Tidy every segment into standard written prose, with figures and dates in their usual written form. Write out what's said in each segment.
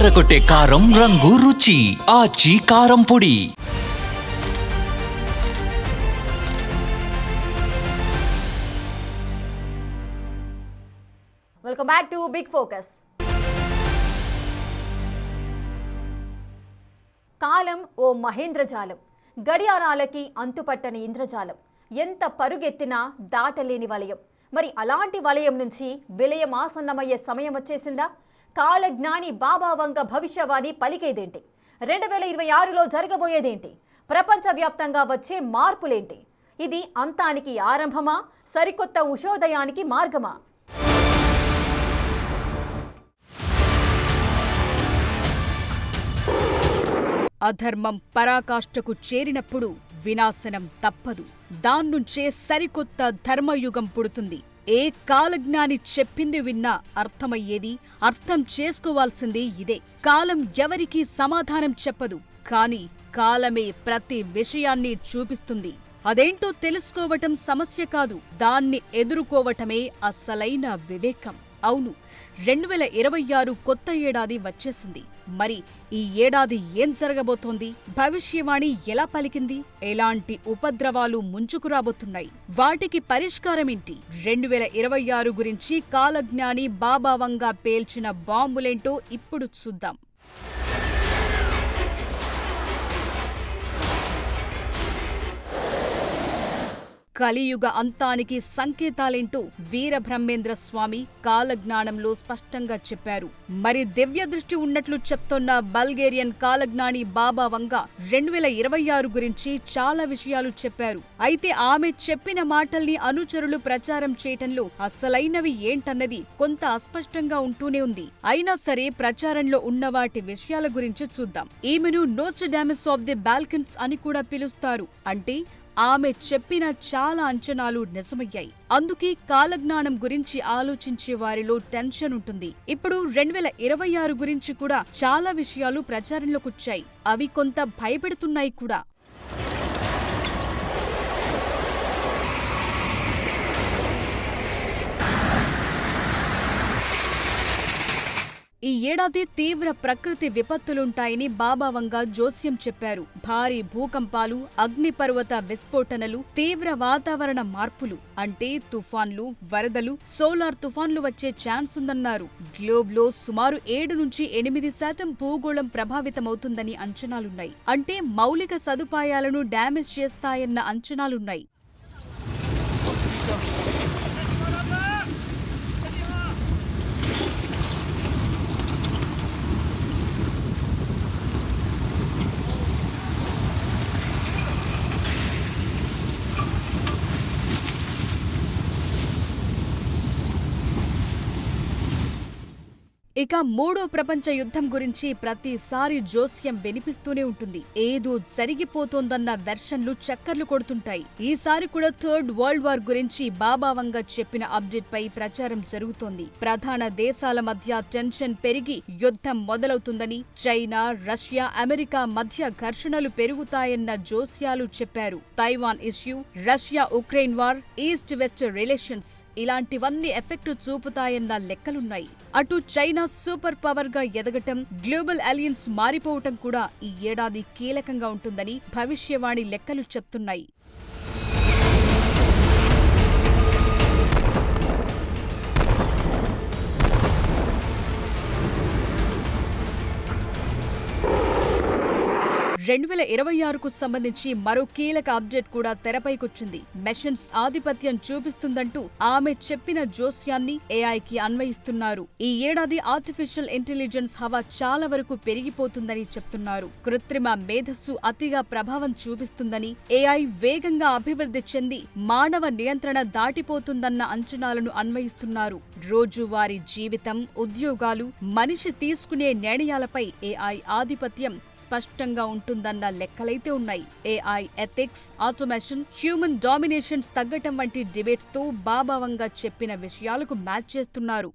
అదరగొట్టే కారం రంగు రుచి ఆచి కారం పొడి. Welcome back to big focus. కాలం ఓ మహేంద్రజాలం, గడియారాలకి అంతుపట్టని ఇంద్రజాలం, ఎంత పరుగెత్తినా దాటలేని వలయం. మరి అలాంటి వలయం నుంచి విలయం ఆసన్నమయ్యే సమయం వచ్చేసిందా? కాలజ్ఞాని బాబా వంగ భవిష్యవాణి పలికేదేంటి? 2026లో జరగబోయేదేంటి? ప్రపంచవ్యాప్తంగా వచ్చే మార్పులేంటి? ఇది అంతానికి ఆరంభమా, సరికొత్త ఉషోదయానికి మార్గమా? అధర్మం పరాకాష్ఠకు చేరినప్పుడు వినాశనం తప్పదు. దాన్నుంచే సరికొత్త ధర్మయుగం పుడుతుంది. ఏ కాలజ్ఞాని చెప్పింది విన్నా అర్థమయ్యేది, అర్థం చేసుకోవాల్సింది ఇదే. కాలం ఎవరికీ సమాధానం చెప్పదు, కాని కాలమే ప్రతి విషయాన్ని చూపిస్తుంది. అదేంటో తెలుసుకోవటం సమస్య కాదు, దాన్ని ఎదుర్కోవటమే అసలైన వివేకం. అవును, 2026 కొత్త ఏడాది వచ్చేసింది. మరి ఈ ఏడాది ఏం జరగబోతోంది? భవిష్యవాణి ఎలా పలికింది? ఎలాంటి ఉపద్రవాలు ముంచుకురాబోతున్నాయి? వాటికి పరిష్కారమేంటి? 2026 గురించి కాలజ్ఞాని బాబా వంగ పేల్చిన బాంబులేంటో ఇప్పుడు చూద్దాం. కలియుగ అంతానికి సంకేతాలేంటో వీరబ్రహ్మేంద్ర స్వామి కాలజ్ఞానంలో స్పష్టంగా చెప్పారు. మరి దివ్య దృష్టి ఉన్నట్లు చెప్తోన్న బల్గేరియన్ కాలజ్ఞాని బాబా వంగ 2026 గురించి చాలా విషయాలు చెప్పారు. అయితే ఆమె చెప్పిన మాటల్ని అనుచరులు ప్రచారం చేయటంలో అసలైనవి ఏంటన్నది కొంత అస్పష్టంగా ఉంటూనే ఉంది. అయినా సరే ప్రచారంలో ఉన్న వాటి విషయాల గురించి చూద్దాం. ఈమెను నోస్ట్రడామస్ ఆఫ్ ది బాల్కన్స్ అని కూడా పిలుస్తారు. అంటే ఆమె చెప్పిన చాలా అంచనాలు నిజమయ్యాయి. అందుకే కాలజ్ఞానం గురించి ఆలోచించే వారిలో టెన్షన్ ఉంటుంది. ఇప్పుడు 2026 గురించి కూడా చాలా విషయాలు ప్రచారంలోకొచ్చాయి. అవి కొంత భయపెడుతున్నాయి కూడా. ఈ ఏడాది తీవ్ర ప్రకృతి విపత్తులుంటాయని బాబా వంగ జోస్యం చెప్పారు. భారీ భూకంపాలు, అగ్నిపర్వత విస్ఫోటనలు, తీవ్ర వాతావరణ మార్పులు అంటే తుఫాన్లు, వరదలు, సోలార్ తుఫాన్లు వచ్చే ఛాన్స్ ఉందన్నారు. గ్లోబ్లో సుమారు 7 నుంచి 8% భూగోళం ప్రభావితమవుతుందని అంచనాలున్నాయి. అంటే మౌలిక సదుపాయాలను డ్యామేజ్ చేస్తాయన్న అంచనాలున్నాయి. ఇక మూడో ప్రపంచ యుద్ధం గురించి ప్రతిసారి జోస్యం వినిపిస్తూనే ఉంటుంది. ఏదో జరిగిపోతోందన్న వెర్షన్లు చక్కర్లు కొడుతుంటాయి. ఈసారి కూడా థర్డ్ వరల్డ్ వార్ గురించి బాబా వంగ చెప్పిన అప్డేట్ పై ప్రచారం జరుగుతోంది. ప్రధాన దేశాల మధ్య టెన్షన్ పెరిగి యుద్ధం మొదలవుతుందని, చైనా, రష్యా, అమెరికా మధ్య ఘర్షణలు పెరుగుతాయన్న జోస్యాలు చెప్పారు. Taiwan issue, Russia Ukraine war, east west relations ఇలాంటివన్నీ ఎఫెక్ట్ చూపుతాయన్న లెక్కలున్నాయి. అటు చైనా సూపర్ పవర్ గా ఎదగటం, గ్లోబల్ అలయన్స్ మారిపోవటం కూడా ఈ ఏడాది కీలకంగా ఉంటుందని భవిష్యవాణి లెక్కలు చెప్తున్నాయి. రెండు 2026కు సంబంధించి మరో కీలక అప్డేట్ కూడా తెరపైకొచ్చింది. మెషన్స్ ఆధిపత్యం చూపిస్తుందంటూ ఆమె చెప్పిన జోస్యాన్ని ఏఐకి అన్వయిస్తున్నారు. ఈ ఏడాది ఆర్టిఫిషియల్ ఇంటెలిజెన్స్ హవా చాలా వరకు పెరిగిపోతుందని చెప్తున్నారు. కృత్రిమ మేధస్సు అతిగా ప్రభావం చూపిస్తుందని, ఏఐ వేగంగా అభివృద్ధి చెంది మానవ నియంత్రణ దాటిపోతుందన్న అంచనాలను అన్వయిస్తున్నారు. రోజువారీ జీవితం, ఉద్యోగాలు, మనిషి తీసుకునే నిర్ణయాలపై ఏఐ ఆధిపత్యం స్పష్టంగా ఉంటుందన్న లెక్కలైతే ఉన్నాయి. AI ethics, automation, human dominations తగ్గటం వంటి డిబేట్స్ తో బాబా వంగ చెప్పిన విషయాలకు మ్యాచ్ చేస్తున్నారు.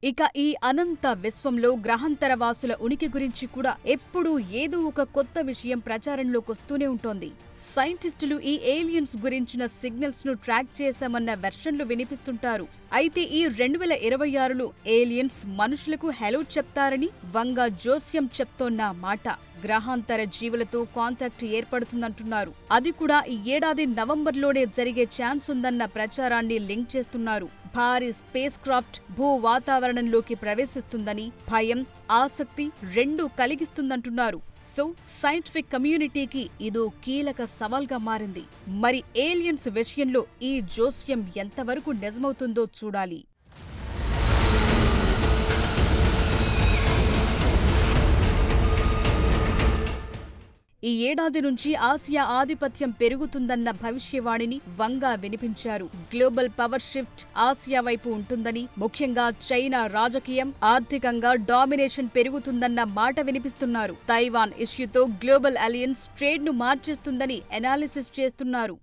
ఇక ఈ అనంత విశ్వంలో గ్రహాంతర వాసుల ఉనికి గురించి కూడా ఎప్పుడూ ఏదో ఒక కొత్త విషయం ప్రచారంలోకి వస్తూనే ఉంటోంది. సైంటిస్టులు ఈ ఏలియన్స్ గురించిన సిగ్నల్స్ ను ట్రాక్ చేశామన్న వెర్షన్లు వినిపిస్తుంటారు. అయితే ఈ 2026లో ఏలియన్స్ మనుషులకు హెలో చెప్తారని వంగ జోస్యం చెప్తోన్న మాట. గ్రహాంతర జీవులతో కాంటాక్ట్ ఏర్పడుతుందంటున్నారు. అది కూడా ఈ ఏడాది నవంబర్లోనే జరిగే ఛాన్స్ ఉందన్న ప్రచారాన్ని లింక్ చేస్తున్నారు. భారీ స్పేస్ క్రాఫ్ట్ భూ వాతావరణంలోకి ప్రవేశిస్తుందని భయం, ఆసక్తి రెండూ కలిగిస్తుందంటున్నారు. సో సైంటిఫిక్ కమ్యూనిటీకి ఇదో కీలక సవాల్గా మారింది. మరి ఏలియన్స్ విషయంలో ఈ జోస్యం ఎంతవరకు నిజమవుతుందో చూడాలి. ఈ ఏడాది నుంచి ఆసియా ఆధిపత్యం పెరుగుతుందన్న భవిష్యవాణిని వంగ వినిపించారు. గ్లోబల్ పవర్ షిఫ్ట్ ఆసియా వైపు ఉంటుందని, ముఖ్యంగా చైనా రాజకీయం, ఆర్థికంగా డామినేషన్ పెరుగుతుందన్న మాట వినిపిస్తున్నారు. తైవాన్ ఇష్యూతో గ్లోబల్ అలయన్స్ ట్రేడ్ ను మార్చేస్తుందని అనాలిసిస్ చేస్తున్నారు.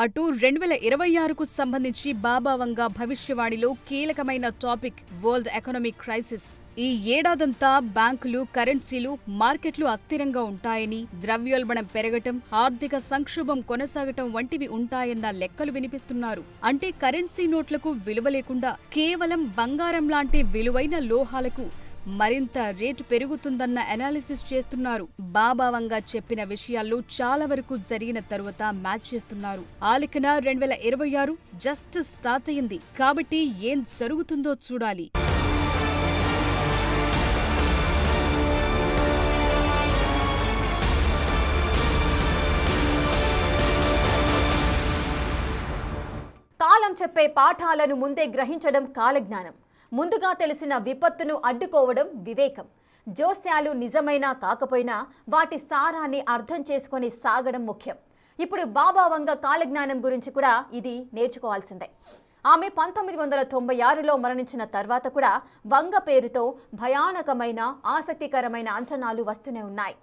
అటు 2026కు సంబంధించి బాబా వంగ భవిష్యవాణిలో కీలకమైన టాపిక్ వరల్డ్ ఎకనామిక్ క్రైసిస్. ఈ ఏడాదంతా బ్యాంకులు, కరెన్సీలు, మార్కెట్లు అస్థిరంగా ఉంటాయని, ద్రవ్యోల్బణం పెరగటం, ఆర్థిక సంక్షోభం కొనసాగటం వంటివి ఉంటాయన్న లెక్కలు వినిపిస్తున్నారు. అంటే కరెన్సీ నోట్లకు విలువ లేకుండా కేవలం బంగారం లాంటి విలువైన లోహాలకు మరింత రేటు పెరుగుతుందన్న అనాలిసిస్ చేస్తున్నారు. బాబా వంగ చెప్పిన విషయాల్లో చాలా వరకు జరిగిన తరువాత మ్యాచ్ చేస్తున్నారు. ఆ లెక్కన 2026 జస్ట్ స్టార్ట్ అయింది కాబట్టి ఏం జరుగుతుందో చూడాలి. కాలం చెప్పే పాఠాలను ముందే గ్రహించడం కాలజ్ఞానం. ముందుగా తెలిసిన విపత్తును అడ్డుకోవడం వివేకం. జోస్యాలు నిజమైనా కాకపోయినా వాటి సారాన్ని అర్థం చేసుకొని సాగడం ముఖ్యం. ఇప్పుడు బాబా వంగ కాలజ్ఞానం గురించి కూడా ఇది నేర్చుకోవాల్సిందే. ఆమె 1996లో మరణించిన తర్వాత కూడా వంగ పేరుతో భయానకమైన, ఆసక్తికరమైన అంచనాలు వస్తూనే ఉన్నాయి.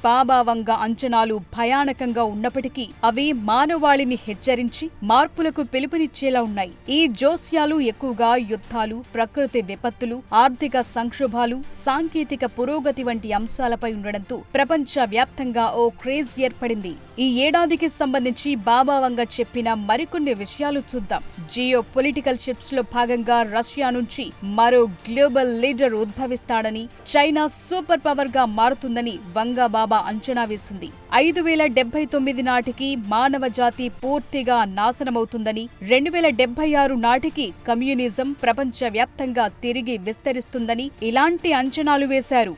బాబా వంగ అంచనాలు భయానకంగా ఉన్నప్పటికీ అవి మానవాళిని హెచ్చరించి మార్పులకు పిలుపునిచ్చేలా ఉన్నాయి. ఈ జోస్యాలు ఎక్కువగా యుద్ధాలు, ప్రకృతి విపత్తులు, ఆర్థిక సంక్షోభాలు, సాంకేతిక పురోగతి వంటి అంశాలపై ఉండడంతో ప్రపంచ వ్యాప్తంగా ఓ క్రేజ్ ఏర్పడింది. ఈ ఏడాదికి సంబంధించి బాబా వంగ చెప్పిన మరికొన్ని విషయాలు చూద్దాం. జియో పొలిటికల్ షిఫ్ట్స్ లో భాగంగా రష్యా నుంచి మరో గ్లోబల్ లీడర్ ఉద్భవిస్తాడని, చైనా సూపర్ పవర్ గా మారుతుందని వంగ బాబా అంచనా వేసింది. 5079 నాటికి మానవ జాతి పూర్తిగా నాశనమవుతుందని, 2076 నాటికి కమ్యూనిజం ప్రపంచ వ్యాప్తంగా తిరిగి విస్తరిస్తుందని ఇలాంటి అంచనాలు వేశారు.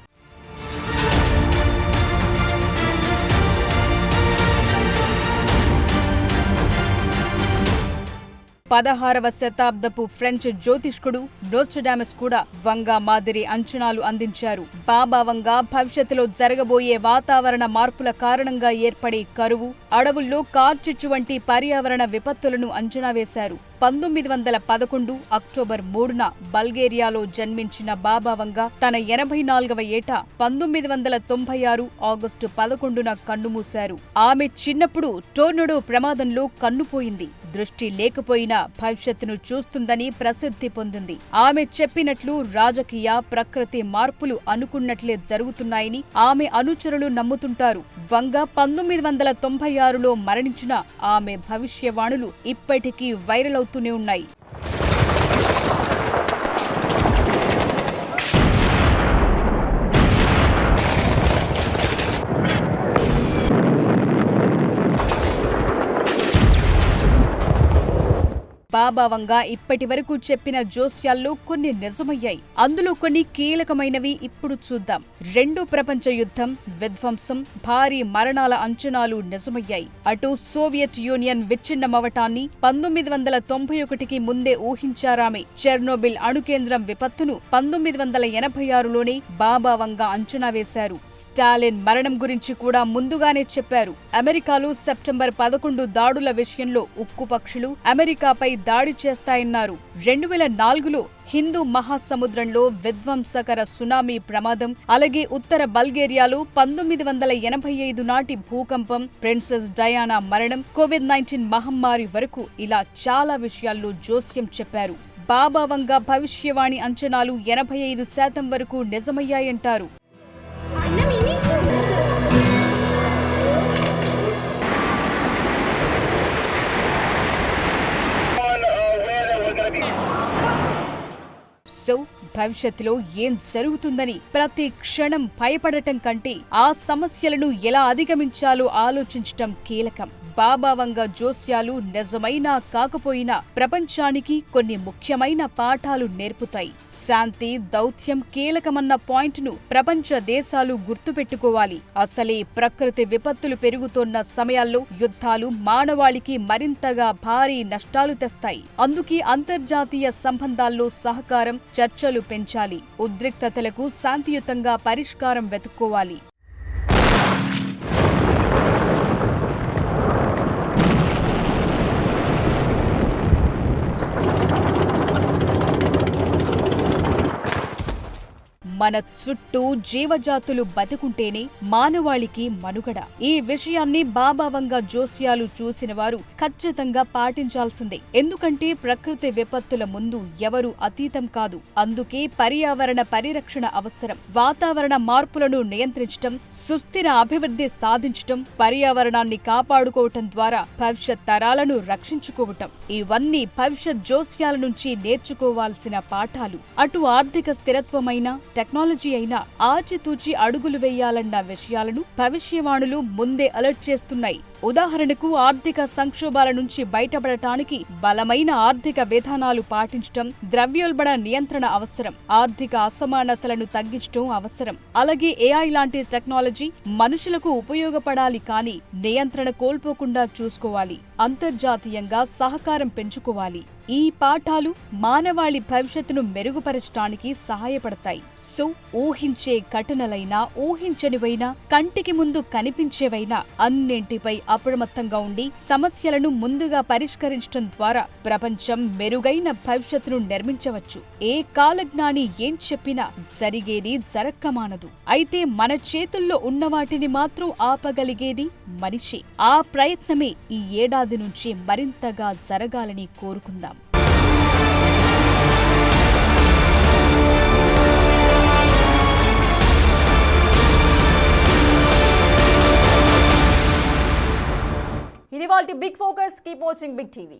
16వ శతాబ్దపు ఫ్రెంచ్ జ్యోతిష్కుడు నోస్ట్రడామస్ కూడా వంగ మాదిరి అంచనాలు అందించారు. బాబా వంగ భవిష్యత్తులో జరగబోయే వాతావరణ మార్పుల కారణంగా ఏర్పడే కరువు, అడవుల్లో కార్చిచ్చు వంటి పర్యావరణ విపత్తులను అంచనా వేశారు. 1911 అక్టోబర్ 3న బల్గేరియాలో జన్మించిన బాబా వంగ తన 84వ ఏట 1996 ఆగస్టు 11న కన్నుమూశారు. ఆమె చిన్నప్పుడు టోర్నడో ప్రమాదంలో కన్నుపోయింది. దృష్టి లేకపోయినా భవిష్యత్తును చూస్తుందని ప్రసిద్ధి పొందింది. ఆమె చెప్పినట్లు రాజకీయ, ప్రకృతి మార్పులు అనుకున్నట్లే జరుగుతున్నాయని ఆమె అనుచరులు నమ్ముతుంటారు. వంగ 1996లో మరణించిన ఆమె భవిష్యవాణులు ఇప్పటికీ వైరల్ అవుతూనే ఉన్నాయి. బాబా వంగ ఇప్పటి వరకు చెప్పిన జోస్యాల్లో కొన్ని నిజమయ్యాయి. అందులో కొన్ని కీలకమైనవి ఇప్పుడు చూద్దాం. 2వ ప్రపంచ యుద్ధం, విధ్వంసం, భారీ మరణాల అంచనాలు నిజమయ్యాయి. అటు సోవియట్ యూనియన్ విచ్ఛిన్నమవటాన్ని 1991కి ముందే ఊహించారామె. చెర్నోబిల్ అణుకేంద్రం విపత్తును 1986లోనే బాబా వంగ అంచనా వేశారు. స్టాలిన్ మరణం గురించి కూడా ముందుగానే చెప్పారు. అమెరికాలో సెప్టెంబర్ 11 దాడుల విషయంలో ఉక్కు పక్షులు అమెరికాపై దాడి చేస్తాయన్నారు. 2004లో హిందూ మహాసముద్రంలో విధ్వంసకర సునామీ ప్రమాదం, అలాగే ఉత్తర బల్గేరియాలో 1985 నాటి భూకంపం, ప్రిన్సెస్ డయానా మరణం, కోవిడ్-19 మహమ్మారి వరకు ఇలా చాలా విషయాల్లో జోస్యం చెప్పారు. బాబా వంగ భవిష్యవాణి అంచనాలు 85% వరకు నిజమయ్యాయంటారు. సో భవిష్యత్తులో ఏం జరుగుతుందని ప్రతి క్షణం భయపడటం కంటే ఆ సమస్యలను ఎలా అధిగమించాలో ఆలోచించటం కీలకం. బాబా వంగ జోస్యాలు నిజమైనా కాకపోయినా ప్రపంచానికి కొన్ని ముఖ్యమైన పాఠాలు నేర్పుతాయి. శాంతి, దౌత్యం కీలకమన్న పాయింట్ను ప్రపంచ దేశాలు గుర్తుపెట్టుకోవాలి. అసలే ప్రకృతి విపత్తులు పెరుగుతోన్న సమయాల్లో యుద్ధాలు మానవాళికి మరింతగా భారీ నష్టాలు తెస్తాయి. అందుకే అంతర్జాతీయ సంబంధాల్లో సహకారం, చర్చలు పెంచాలి. ఉద్రిక్తతలకు శాంతియుతంగా పరిష్కారం వెతుక్కోవాలి. మన చుట్టూ జీవజాతులు బతుకుంటేనే మానవాళికి మనుగడ. ఈ విషయాన్ని బాబా వంగ జోస్యాలు చూసిన వారు ఖచ్చితంగా పాటించాల్సిందే. ఎందుకంటే ప్రకృతి విపత్తుల ముందు ఎవరు అతీతం కాదు. అందుకే పర్యావరణ పరిరక్షణ అవసరం. వాతావరణ మార్పులను నియంత్రించటం, సుస్థిర అభివృద్ధి సాధించటం, పర్యావరణాన్ని కాపాడుకోవటం ద్వారా భవిష్యత్ తరాలను రక్షించుకోవటం, ఇవన్నీ భవిష్యత్ జోస్యాల నుంచి నేర్చుకోవాల్సిన పాఠాలు. అటు ఆర్థిక స్థిరత్వమైన, టెక్నాలజీ అయినా ఆచితూచి అడుగులు వేయాలన్న విషయాలను భవిష్యవాణులు ముందే అలర్ట్ చేస్తున్నాయి. ఉదాహరణకు ఆర్థిక సంక్షోభాల నుంచి బయటపడటానికి బలమైన ఆర్థిక విధానాలు పాటించటం, ద్రవ్యోల్బణ నియంత్రణ అవసరం. ఆర్థిక అసమానతలను తగ్గించటం అవసరం. అలాగే ఏఐ లాంటి టెక్నాలజీ మనుషులకు ఉపయోగపడాలి, కానీ నియంత్రణ కోల్పోకుండా చూసుకోవాలి. అంతర్జాతీయంగా సహకారం పెంచుకోవాలి. ఈ పాఠాలు మానవాళి భవిష్యత్తును మెరుగుపరచడానికి సహాయపడతాయి. సో ఊహించే ఘటనలైనా, ఊహించనివైనా, కంటికి ముందు కనిపించేవైనా అన్నింటిపై అప్రమత్తంగా ఉండి సమస్యలను ముందుగా పరిష్కరించడం ద్వారా ప్రపంచం మెరుగైన భవిష్యత్తును నిర్మించవచ్చు. ఏ కాలజ్ఞాని ఏం చెప్పినా జరిగేది జరక్కమానదు. అయితే మన చేతుల్లో ఉన్న వాటిని మాత్రం ఆపగలిగేది మనిషి. ఆ ప్రయత్నమే ఈ ఏడాది నుంచి మరింతగా జరగాలని కోరుకుందాం. ఇది వాళ్ళ big focus. Keep watching Big TV.